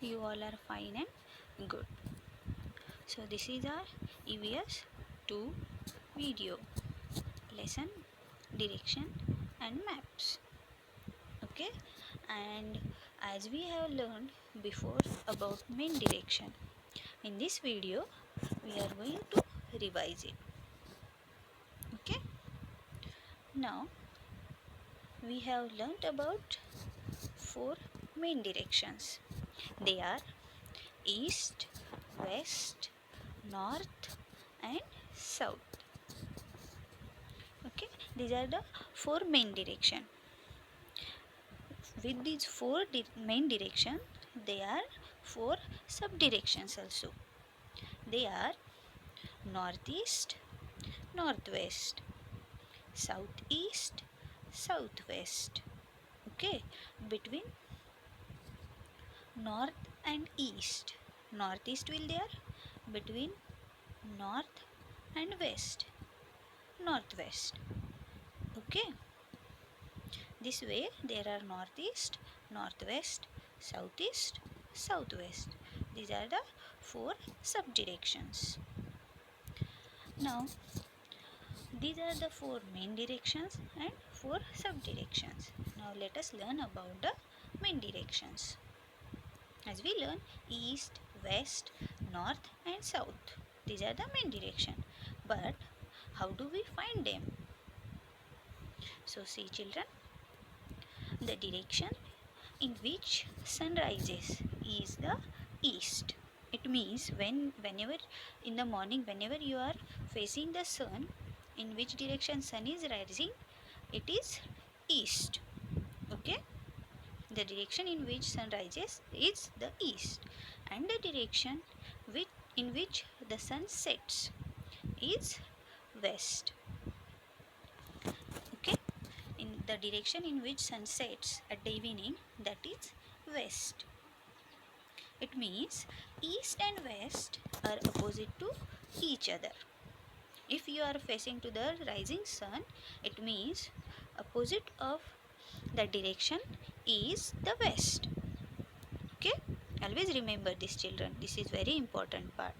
you all are fine and good. So this is our EVS 2 video lesson direction and maps. Okay, and as we have learned before about main direction, in this video we are going to revise it. Okay, now we have learnt about four main directions. They are east, west, north and south. Okay, these are the four main direction. With these four main direction, there are four sub directions also. They are northeast, northwest, southeast, southwest. Okay, between north and east, northeast will there, between north and west, northwest. Okay, this way there are northeast, northwest, southeast, southwest. These are the four sub directions. Now these are the four main directions and four sub directions. Now let us learn about the main directions. As we learn east, west, north and south. These are the main direction. But how do we find them? So see children, the direction in which sun rises is the east. It means whenever in the morning, whenever you are facing the sun, in which direction sun is rising, it is east. Okay, the direction in which sun rises is the east, and the direction in which the sun sets is west. Okay, in the direction in which sun sets at the evening, that is west. It means east and west are opposite to each other. If you are facing to the rising sun, it means opposite of the direction is the west. Okay, always remember this children, this is very important part.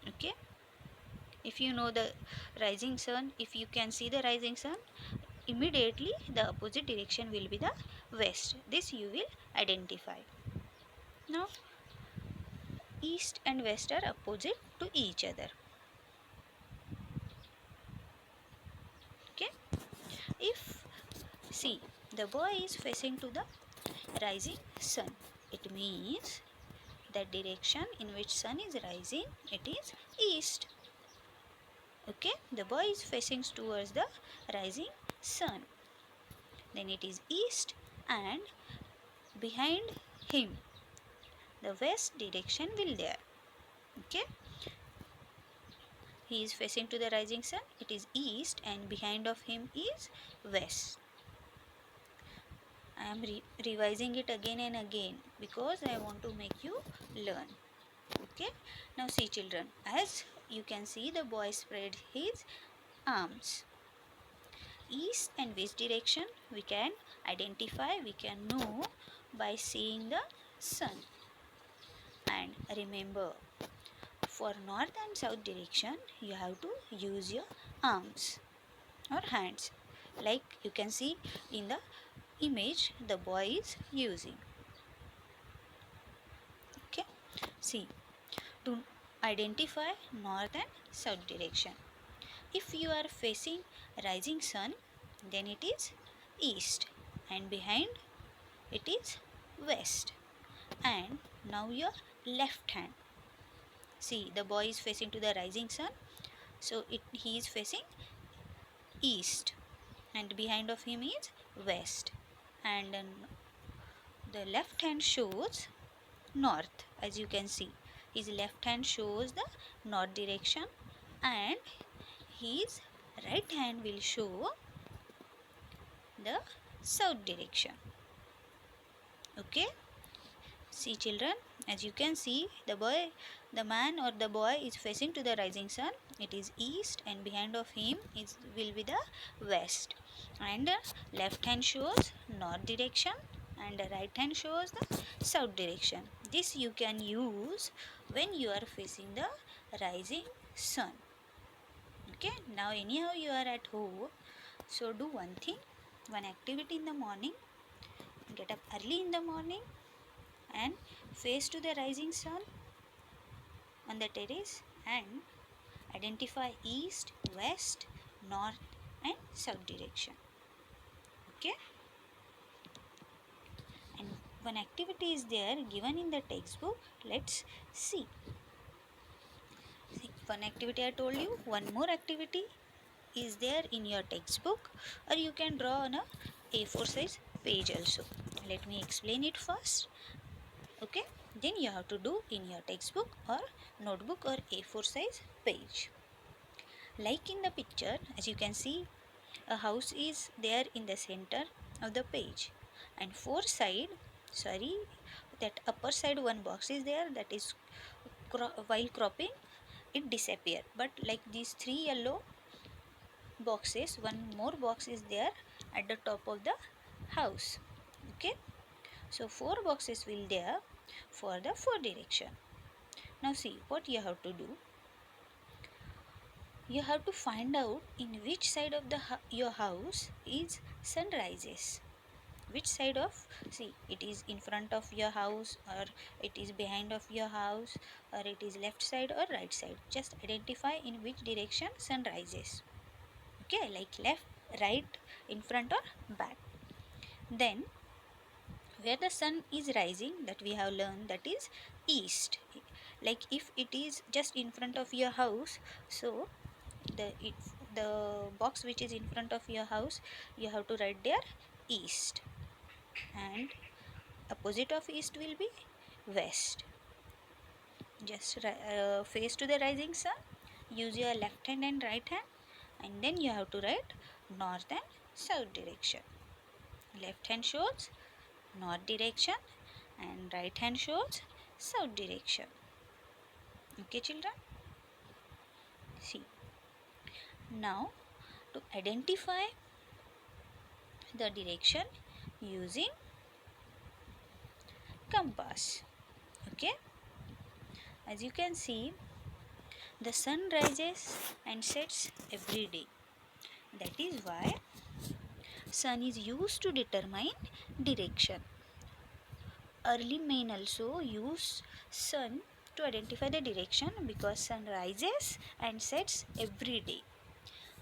Okay, if you know the rising sun, if you can see the rising sun, immediately the opposite direction will be the west. This you will identify. Now east and west are opposite to each other. Okay, if see the boy is facing to the rising sun, it means the direction in which sun is rising, it is east. Okay, the boy is facing towards the rising sun, then it is east, and behind him the west direction will there. Okay, he is facing to the rising sun, it is east, and behind of him is west. I am revising it again and again because I want to make you learn. Okay, now see children, as you can see the boy spread his arms. East and west direction we can identify, we can know by seeing the sun. And remember, for north and south direction you have to use your arms or hands, like you can see in the image the boy is using. Okay, see, to identify north and south direction, if you are facing rising sun, then it is east, and behind it is west. And now your left hand, see the boy is facing to the rising sun, so he is facing east, and behind of him is west, and the left hand shows north. As you can see, his left hand shows the north direction, and his right hand will show the south direction. Okay, see children, as you can see the man or the boy is facing to the rising sun, it is east, and behind of him will be the west, and left hand shows north direction and the right hand shows the south direction. This you can use when you are facing the rising sun. Okay, now anyhow you are at home, so do one thing, one activity in the morning. Get up early in the morning and face to the rising sun on the terrace and identify east, west, north and south direction. Okay, and one activity is there given in the textbook. Let's see. See, one activity I told you, one more activity is there in your textbook, or you can draw on a A4 size page also. Let me explain it first. Okay, then you have to do in your textbook or notebook or A4 size page. Like in the picture, as you can see, a house is there in the center of the page, and that upper side one box is there, that is while cropping it disappear. But like these three yellow boxes, one more box is there at the top of the house. Okay, so four boxes will there for the four direction. Now see what you have to do. You have to find out in which side of the your house is sun rises. Which side of, see, it is in front of your house, or it is behind of your house, or it is left side or right side. Just identify in which direction sun rises. Okay, like left, right, in front or back. Then where the sun is rising, that we have learned, that is east. Like if it is just in front of your house, so the box which is in front of your house, you have to write there east, and opposite of east will be west. Just face to the rising sun, use your left hand and right hand, and then you have to write north and south direction. Left hand shows north direction and right hand shows south direction. Okay children, see, now to identify the direction using compass. Okay, as you can see, the sun rises and sets every day. That is why sun is used to determine direction. Early men also use sun to identify the direction, because sun rises and sets every day,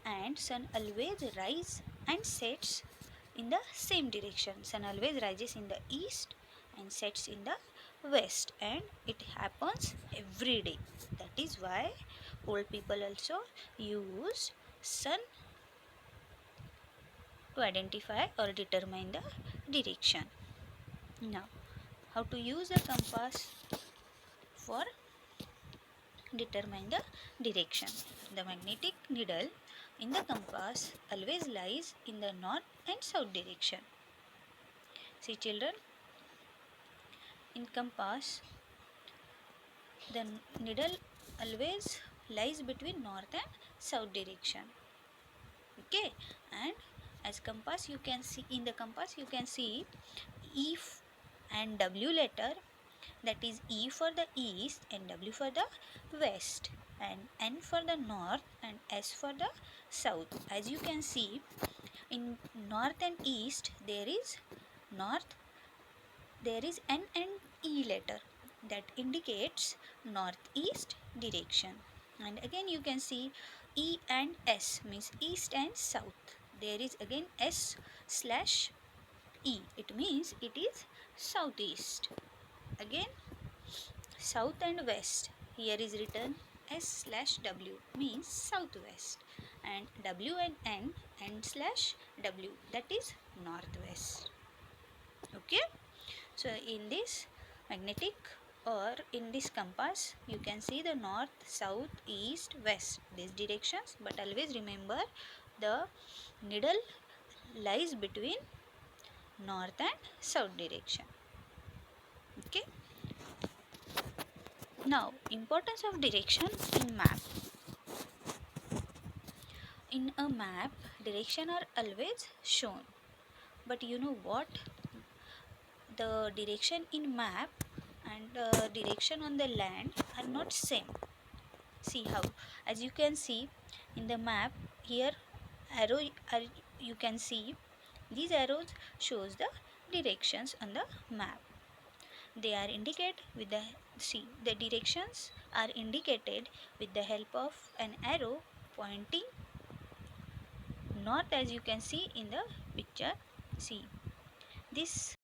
and sun always rise and sets in the same direction. Sun always rises in the east and sets in the west, and it happens every day. That is why old people also use sun to identify or determine the direction. Now, how to use the compass for determine the direction? The magnetic needle in the compass always lies in the north and south direction. See children, in compass the needle always lies between north and south direction. Okay, and as compass you can see, in the compass you can see E and W letter, that is E for the east and W for the west, and N for the north and S for the south. As you can see, in north and east there is north, there is N and E letter, that indicates northeast direction. And again you can see E and S means east and south. There is again S slash E, it means it is southeast. Again south and west, here is written S slash W means southwest, and W and N slash W, that is northwest. Okay, so in this magnetic or in this compass you can see the north, south, east, west, these directions, but always remember the needle lies between north and south direction. Okay, now importance of direction in map. In a map direction are always shown, but you know what, the direction in map and direction on the land are not same. See how, as you can see in the map here, arrow are, you can see these arrows shows the directions on the map. They are indicated with the, see, the directions are indicated with the help of an arrow pointing north, as you can see in the picture. See, this